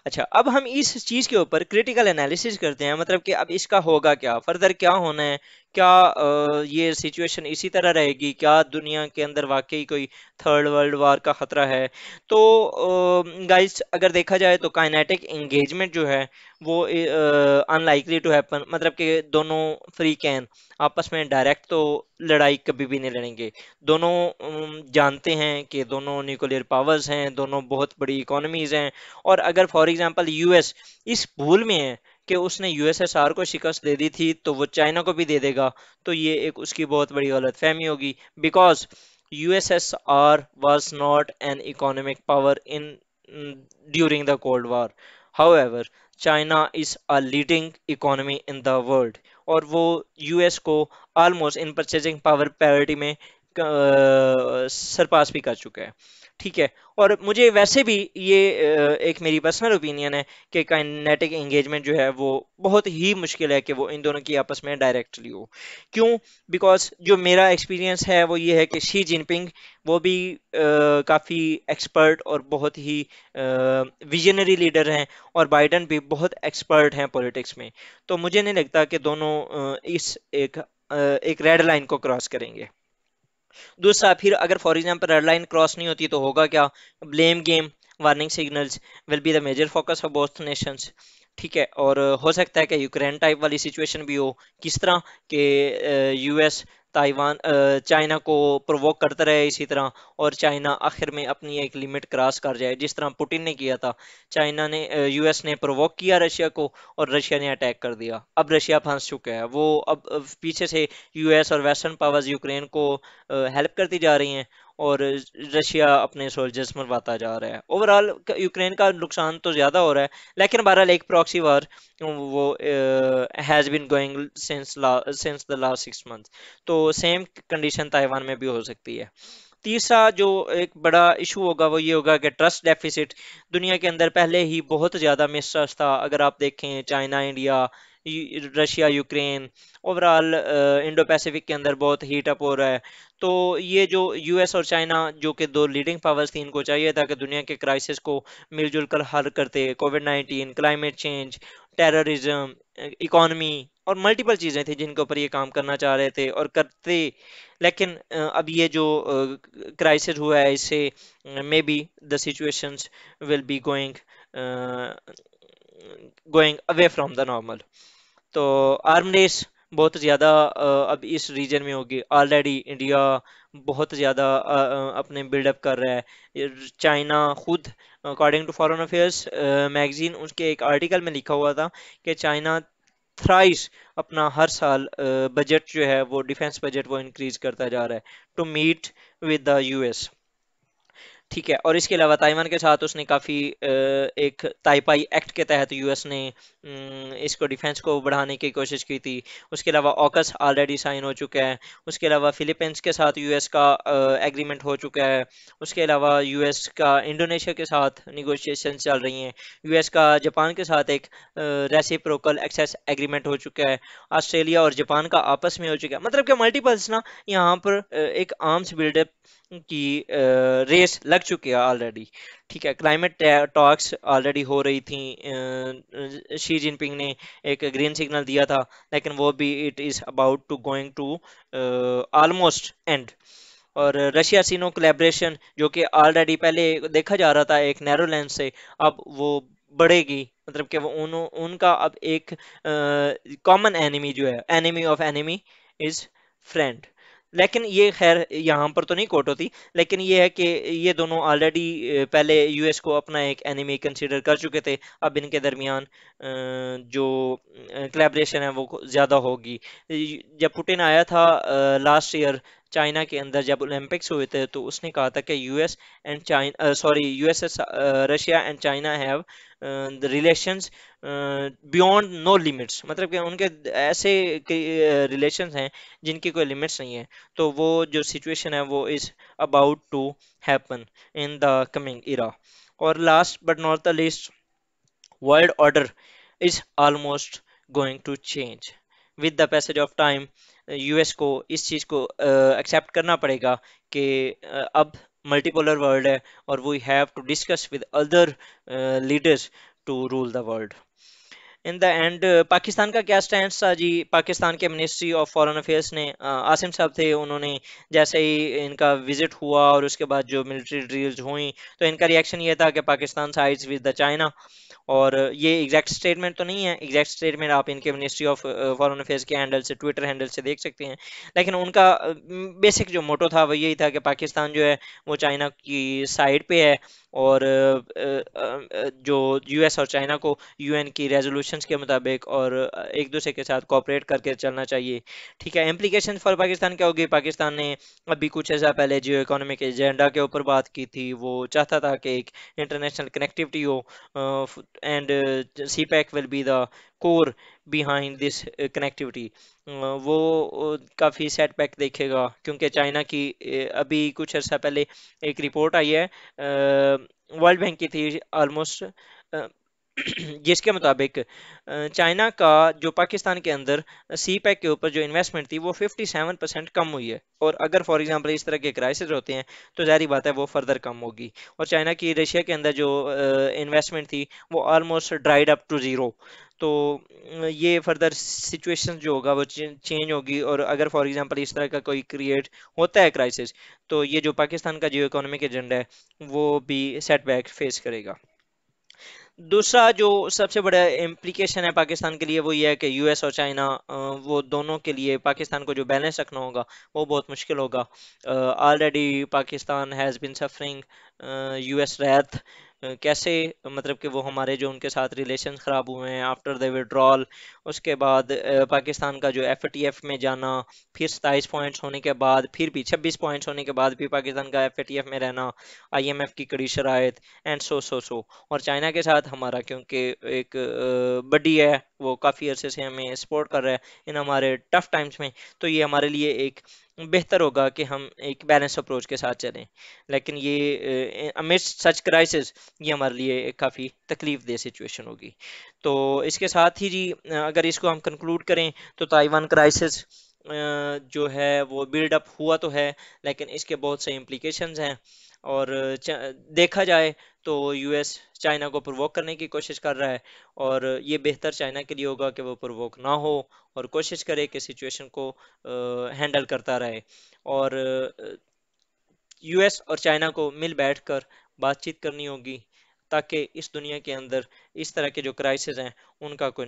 अच्छा, अब हम इस चीज के ऊपर क्रिटिकल एनालिसिस करते हैं, मतलब कि अब इसका होगा क्या, फर्दर क्या होना है, क्या ये सिचुएशन इसी तरह रहेगी, क्या दुनिया के अंदर वाकई कोई थर्ड वर्ल्ड वार का खतरा है। तो गाइस अगर देखा जाए तो काइनेटिक एंगेजमेंट जो है वो अनलाइकली टू हैपन, मतलब कि दोनों फ्री कैन आपस में डायरेक्ट तो लड़ाई कभी भी नहीं लड़ेंगे। दोनों जानते हैं कि दोनों न्यूक्लियर पावर्स हैं, दोनों बहुत बड़ी इकोनॉमीज हैं, और अगर फॉर एग्जांपल यूएस इस भूल में है कि उसने यूएसएसआर को शिकस्त दे दी थी तो वो चाइना को भी दे देगा, तो ये एक उसकी बहुत बड़ी गलतफहमी होगी। Because USSR was not an economic power in during the cold war. However China is a leading economy in the world, और वो यूएस को almost in purchasing power parity में सरपास भी कर चुका है। ठीक है, और मुझे वैसे भी ये एक मेरी पर्सनल ओपिनियन है कि काइनेटिक एंगेजमेंट जो है वो बहुत ही मुश्किल है कि वो इन दोनों की आपस में डायरेक्टली हो। क्यों? बिकॉज जो मेरा एक्सपीरियंस है वो ये है कि शी जिनपिंग वो भी काफ़ी एक्सपर्ट और बहुत ही विजनरी लीडर हैं, और बाइडन भी बहुत एक्सपर्ट हैं पॉलिटिक्स में। तो मुझे नहीं लगता कि दोनों एक रेड लाइन को क्रॉस करेंगे। दूसरा, फिर अगर for example red line cross नहीं होती तो होगा क्या? Blame game, warning signals will be the major focus of both nations. ठीक है, और हो सकता है कि यूक्रेन टाइप वाली सिचुएशन भी हो। किस तरह के यूएस ताइवान चाइना को प्रोवोक करता रहे इसी तरह, और चाइना आखिर में अपनी एक लिमिट क्रॉस कर जाए, जिस तरह पुतिन ने किया था। चाइना ने यूएस ने प्रोवोक किया रशिया को, और रशिया ने अटैक कर दिया। अब रशिया फंस चुका है, वो अब पीछे से यूएस और वेस्टर्न पावर्स यूक्रेन को हेल्प करती जा रही हैं, और रशिया अपने सोल्जर्स मरवाता जा रहा है। ओवरऑल यूक्रेन का नुकसान तो ज़्यादा हो रहा है, लेकिन बहरहाल एक प्रॉक्सी वार वो has been going since the last 6 month. तो सेम कंडीशन ताइवान में भी हो सकती है। तीसरा जो एक बड़ा इशू होगा वो ये होगा कि ट्रस्ट डेफिसिट। दुनिया के अंदर पहले ही बहुत ज़्यादा मिसट्रस्ट था, अगर आप देखें China India, Russia Ukraine, overall Indo Pacific के अंदर बहुत हीट अप हो रहा है। तो ये जो यूएस और चाइना जो कि दो लीडिंग पावर्स थी, इनको चाहिए था कि दुनिया के क्राइसिस को मिलजुल कर हल करते, Covid 19, climate change, terrorism, economy, और मल्टीपल चीज़ें थी जिनके ऊपर ये काम करना चाह रहे थे और करते। लेकिन अब ये जो क्राइसिस हुआ है इससे may be the situations will be going away from the normal. तो आर्म रेस बहुत ज़्यादा अब इस रीजन में होगी। ऑलरेडी इंडिया बहुत ज़्यादा अपने बिल्डअप कर रहा है। चाइना खुद according to foreign affairs magazine, उसके एक आर्टिकल में लिखा हुआ था कि चाइना थ्राइस अपना हर साल बजट जो है वो डिफेंस बजट वो इंक्रीज करता जा रहा है to meet with the US. ठीक है, और इसके अलावा ताइवान के साथ उसने काफ़ी एक ताइपाई एक्ट के तहत यूएस ने इसको डिफेंस को बढ़ाने की कोशिश की थी। उसके अलावा ऑकस ऑलरेडी साइन हो चुका है। उसके अलावा फिलीपींस के साथ यूएस का एग्रीमेंट हो चुका है। उसके अलावा यूएस का इंडोनेशिया के साथ निगोशिएशन चल रही हैं। यूएस का जापान के साथ एक रेसिप्रोकल एक्सेस एग्रीमेंट हो चुका है। ऑस्ट्रेलिया और जापान का आपस में हो चुका है। मतलब कि मल्टीपल्स ना यहाँ पर एक आर्म्स बिल्डअप की रेस लग चुकी है ऑलरेडी। ठीक है, क्लाइमेट टॉक्स ऑलरेडी हो रही थी। शी जिनपिंग ने एक ग्रीन सिग्नल दिया था, लेकिन वो भी it is about to going to almost end. और रशिया सीनो कोलैबोरेशन जो कि ऑलरेडी पहले देखा जा रहा था एक नैरो लेंस से, अब वो बढ़ेगी। मतलब कि वो उनका अब एक कॉमन एनिमी जो है, enemy of enemy is friend. लेकिन ये खैर यहाँ पर तो नहीं कोट होती, लेकिन ये है कि ये दोनों ऑलरेडी पहले यूएस को अपना एक एनिमी कंसीडर कर चुके थे। अब इनके दरमियान जो कोलैबोरेशन है वो ज़्यादा होगी। जब पुतिन आया था लास्ट ईयर चाइना के अंदर, जब ओलंपिक्स हुए थे, तो उसने कहा था कि US and China, sorry USS, Russia and China have the relations beyond no limits. मतलब कि उनके ऐसे रिलेशंस हैं जिनकी कोई लिमिट्स नहीं है। तो वो जो सिचुएशन है वो is about to happen in the coming era. और last but not the least, world order is almost going to change with the passage of time. US को इस चीज़ को एक्सेप्ट करना पड़ेगा कि अब मल्टीपोलर वर्ल्ड है, और we have to discuss with other leaders to rule the world. In the end Pakistan का क्या स्टैंड था जी? पाकिस्तान के मिनिस्ट्री ऑफ फॉरेन अफेयर्स ने, आसिम साहब थे, उन्होंने जैसे ही इनका विजिट हुआ और उसके बाद जो मिलिट्री ड्रिल्स हुई, तो इनका रिएक्शन ये था कि Pakistan sides with the China. और ये एग्जैक्ट स्टेटमेंट तो नहीं है, एग्जैक्ट स्टेटमेंट आप इनके मिनिस्ट्री ऑफ फॉरेन अफेयर्स के हैंडल से, ट्विटर हैंडल से देख सकते हैं। लेकिन उनका बेसिक जो मोटो था वो यही था कि पाकिस्तान जो है वो चाइना की साइड पे है, और जो यूएस और चाइना को यूएन की रेजोल्यूशंस के मुताबिक और एक दूसरे के साथ कोऑपरेट करके चलना चाहिए। ठीक है, इम्प्लीकेशन फॉर पाकिस्तान क्या होगी? पाकिस्तान ने अभी कुछ ऐसा पहले जियो इकोनॉमिक एजेंडा के ऊपर बात की थी, वो चाहता था कि एक इंटरनेशनल कनेक्टिविटी हो, and CPEC will be the core behind this connectivity. वो काफ़ी सेटबैक देखेगा, क्योंकि चाइना की अभी कुछ अर्सा पहले एक रिपोर्ट आई है, वर्ल्ड बैंक की थी ऑलमोस्ट, जिसके मुताबिक चाइना का जो पाकिस्तान के अंदर CPEC के ऊपर जो इन्वेस्टमेंट थी वो 57% कम हुई है। और अगर फॉर एग्जांपल इस तरह के क्राइसिस होते हैं तो जाहिर बात है वो फर्दर कम होगी। और चाइना की रशिया के अंदर जो इन्वेस्टमेंट थी वो almost dried up to zero. तो ये फर्दर सिचुएशन जो होगा वो चेंज होगी, और अगर फॉर एग्जांपल इस तरह का कोई क्रिएट होता है क्राइसिस, तो ये जो पाकिस्तान का जियो इकोनॉमिक एजेंडा है वो भी सेटबैक फेस करेगा। दूसरा जो सबसे बड़ा इम्प्लीकेशन है पाकिस्तान के लिए वो ये है कि यूएस और चाइना, वो दोनों के लिए पाकिस्तान को जो बैलेंस रखना होगा वो बहुत मुश्किल होगा। Already Pakistan has been suffering US wrath. कैसे? मतलब कि वो हमारे जो उनके साथ रिलेशन ख़राब हुए हैं आफ्टर द विड्रॉल, उसके बाद पाकिस्तान का जो FATF में जाना, फिर 27 पॉइंट्स होने के बाद, फिर भी 26 पॉइंट्स होने के बाद भी पाकिस्तान का FATF में रहना, IMF की कड़ी शराइत, एंड सो। और चाइना के साथ हमारा क्योंकि एक बडी है, वो काफ़ी अरसे से हमें सपोर्ट कर रहा है इन हमारे टफ टाइम्स में, तो ये हमारे लिए एक बेहतर होगा कि हम एक बैलेंस अप्रोच के साथ चलें। लेकिन ये अमिडस्ट सच क्राइसिस, ये हमारे लिए काफ़ी तकलीफ दह सिचुएशन होगी। तो इसके साथ ही जी, अगर इसको हम कंक्लूड करें तो ताइवान क्राइसिस जो है वो बिल्ड अप हुआ तो है, लेकिन इसके बहुत से इम्प्लीकेशंस हैं। और देखा जाए तो यूएस चाइना को प्रोवोक करने की कोशिश कर रहा है, और ये बेहतर चाइना के लिए होगा कि वो प्रोवोक ना हो और कोशिश करे कि सिचुएशन को हैंडल करता रहे। और यूएस और चाइना को मिल बैठकर बातचीत करनी होगी, ताकि इस दुनिया के अंदर इस तरह के जो क्राइसिस हैं उनका कोई